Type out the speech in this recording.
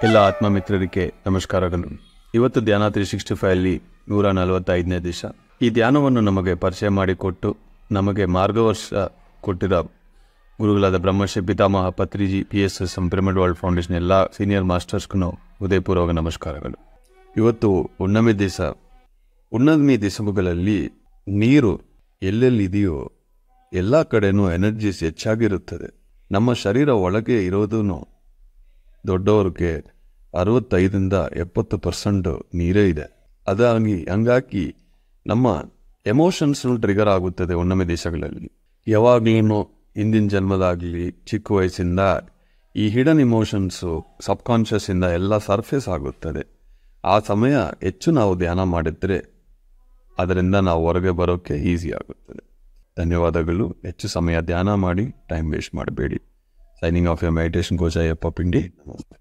ಎಲ್ಲ ಆತ್ಮ ಮಿತ್ರರಿಗೆ ನಮಸ್ಕಾರಗಳು. ಇವತ್ತು ಧ್ಯಾನ 365 ಅಲ್ಲಿ 145ನೇ ದಿವಸ. ಈ ಧ್ಯಾನವನ್ನು ನಮಗೆ ಪರಿಚಯ ಮಾಡಿಕೊಟ್ಟು ನಮಗೆ ಮಾರ್ಗದರ್ಶ ಕೊಟ್ಟಿರೋ ಗುರುಗಳಾದ ಬ್ರಹ್ಮಶ್ರೀ ಪಿತಾಮಹ Patriji PSS pyramid world foundation ಎಲ್ಲ ಸೀನಿಯರ್ ಮಾಸ್ಟರ್ಸ್ಗೂ ಹೃದಯಪೂರ್ವಕ ನಮಸ್ಕಾರಗಳು. ಇವತ್ತು ಹುಣ್ಣಿಮೆ ದಿವಸ. ಹುಣ್ಣಿಮೆ ದಿವಸಗಳಲ್ಲಿ ನೀರು ಎಲ್ಲೆಲ್ಲಿದೆಯೋ ಎಲ್ಲ ಕಡೆನೂ ಎನರ್ಜೀಸ್ ಹೆಚ್ಚಾಗಿರುತ್ತದೆ. ನಮ್ಮ ಶರೀರ ಒಳಗೆ ಇರೋದು ದೊಡ್ಡವ್ರಿಗೆ 65-70% ನೀರೇ ಇದೆ. ಹಂಗಾಗಿ ನಮ್ಮ ಎಮೋಷನ್ಸ್ ಟ್ರಿಗರ್ ಆಗುತ್ತದೆ ಹುಣ್ಣಿಮೆ ದಿವಸಗಳಲ್ಲಿ. ಯಾವಾಗಲೂ ಹಿಂದಿನ ಜನ್ಮದಾಗಲಿ ಚಿಕ್ಕ ವಯಸ್ಸಿಂದ ಈ ಹಿಡನ್ ಇಮೋಷನ್ಸು ಸಬ್ಕಾನ್ಷಿಯಸ್ಸಿಂದ ಎಲ್ಲ ಸರ್ಫೇಸ್ ಆಗುತ್ತದೆ. ಆ ಸಮಯ ಹೆಚ್ಚು ನಾವು ಧ್ಯಾನ ಮಾಡಿದರೆ ಅದರಿಂದ ನಾವು ಹೊರಗೆ ಬರೋಕ್ಕೆ ಈಸಿ ಆಗುತ್ತದೆ. ಧನ್ಯವಾದಗಳು. ಹೆಚ್ಚು ಸಮಯ ಧ್ಯಾನ ಮಾಡಿ, ಟೈಮ್ ವೇಸ್ಟ್ ಮಾಡಬೇಡಿ. Signing off your meditation coach Ayyappa Pindi. ನಮಸ್ತೆ.